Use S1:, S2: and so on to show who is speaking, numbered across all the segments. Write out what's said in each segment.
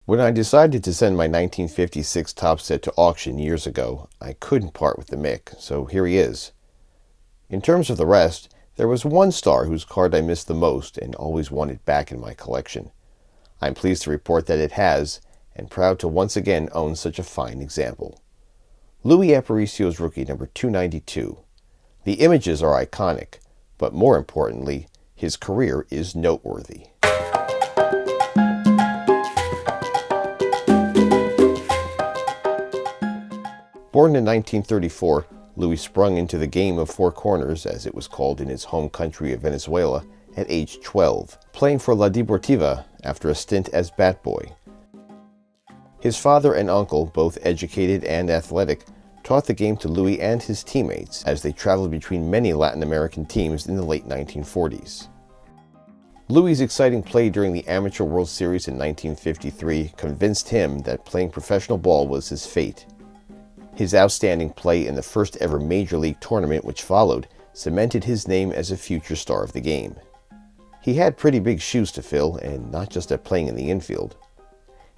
S1: When I decided to send my 1956 Topps set to auction years ago, I couldn't part with the Mick, so here he is. In terms of the rest, there was one star whose card I missed the most and always wanted back in my collection. I'm pleased to report that it has, and proud to once again own such a fine example. Luis Aparicio's rookie number 292. The images are iconic, but more importantly, his career is noteworthy. Born in 1934, Luis sprung into the game of four corners, as it was called in his home country of Venezuela, at age 12, playing for La Deportiva after a stint as bat boy. His father and uncle, both educated and athletic, taught the game to Luis and his teammates as they traveled between many Latin American teams in the late 1940s. Luis' exciting play during the Amateur World Series in 1953 convinced him that playing professional ball was his fate. His outstanding play in the first ever Major League tournament which followed cemented his name as a future star of the game. He had pretty big shoes to fill, and not just at playing in the infield.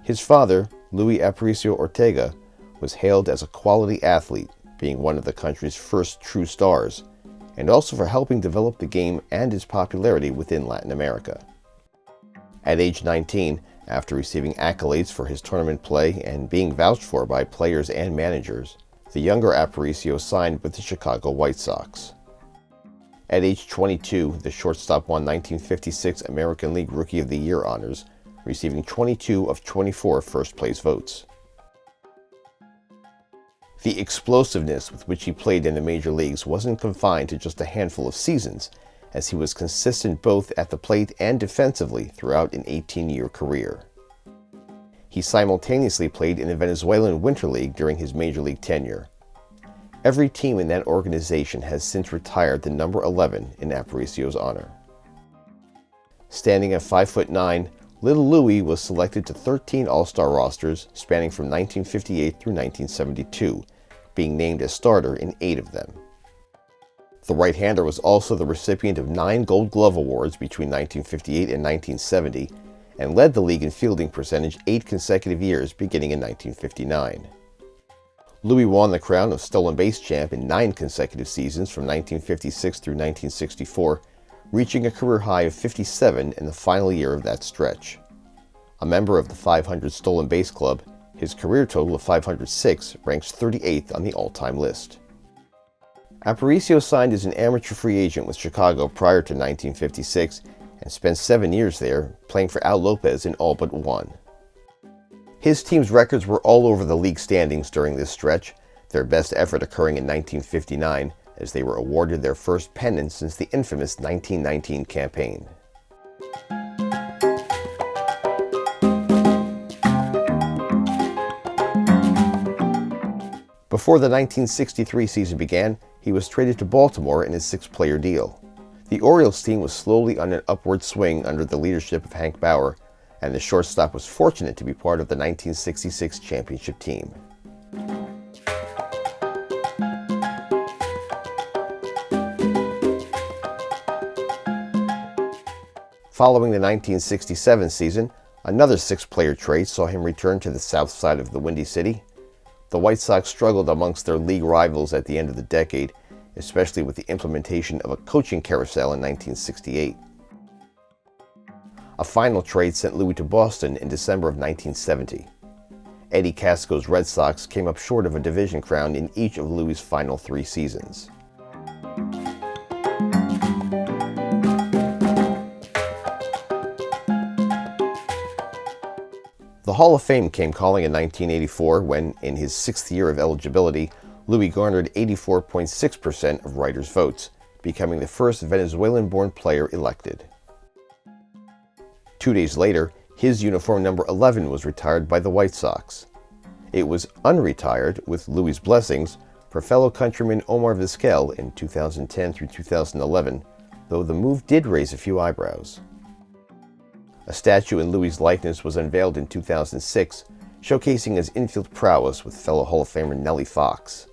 S1: His father, Luis Aparicio Ortega, was hailed as a quality athlete, being one of the country's first true stars, and also for helping develop the game and its popularity within Latin America. At age 19, after receiving accolades for his tournament play and being vouched for by players and managers, the younger Aparicio signed with the Chicago White Sox. At age 22, the shortstop won 1956 American League Rookie of the Year honors, receiving 22 of 24 first-place votes. The explosiveness with which he played in the major leagues wasn't confined to just a handful of seasons, as he was consistent both at the plate and defensively throughout an 18-year career. He simultaneously played in the Venezuelan Winter League during his major league tenure. Every team in that organization has since retired the number 11 in Aparicio's honor. Standing at 5'9", Little Louie was selected to 13 All-Star rosters spanning from 1958 through 1972, being named as starter in 8 of them. The right-hander was also the recipient of 9 Gold Glove Awards between 1958 and 1970, and led the league in fielding percentage 8 consecutive years beginning in 1959. Louis won the crown of stolen base champ in 9 consecutive seasons from 1956 through 1964, reaching a career high of 57 in the final year of that stretch. A member of the 500 Stolen Base Club, his career total of 506 ranks 38th on the all-time list. Aparicio signed as an amateur free agent with Chicago prior to 1956 and spent 7 years there, playing for Al Lopez in all but one. His team's records were all over the league standings during this stretch, their best effort occurring in 1959, as they were awarded their first pennant since the infamous 1919 campaign. Before the 1963 season began, he was traded to Baltimore in his 6-player deal. The Orioles team was slowly on an upward swing under the leadership of Hank Bauer, and the shortstop was fortunate to be part of the 1966 championship team. Following the 1967 season, another 6-player trade saw him return to the south side of the Windy City. The White Sox struggled amongst their league rivals at the end of the decade, especially with the implementation of a coaching carousel in 1968. A final trade sent Louis to Boston in December of 1970. Eddie Casco's Red Sox came up short of a division crown in each of Louis' final 3 seasons. The Hall of Fame came calling in 1984 when, in his 6th year of eligibility, Louis garnered 84.6% of writers' votes, becoming the first Venezuelan-born player elected. 2 days later, his uniform number 11 was retired by the White Sox. It was unretired, with Louis' blessings, for fellow countryman Omar Vizquel in 2010 through 2011, though the move did raise a few eyebrows. A statue in Louis' likeness was unveiled in 2006, showcasing his infield prowess with fellow Hall of Famer Nellie Fox.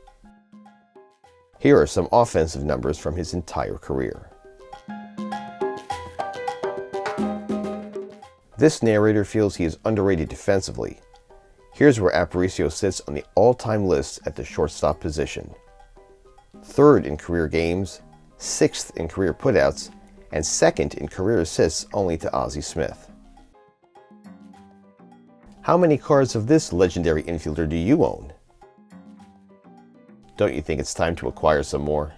S1: Here are some offensive numbers from his entire career. This narrator feels he is underrated defensively. Here's where Aparicio sits on the all-time list at the shortstop position. 3rd in career games, 6th in career putouts, and 2nd in career assists only to Ozzie Smith. How many cards of this legendary infielder do you own? Don't you think it's time to acquire some more?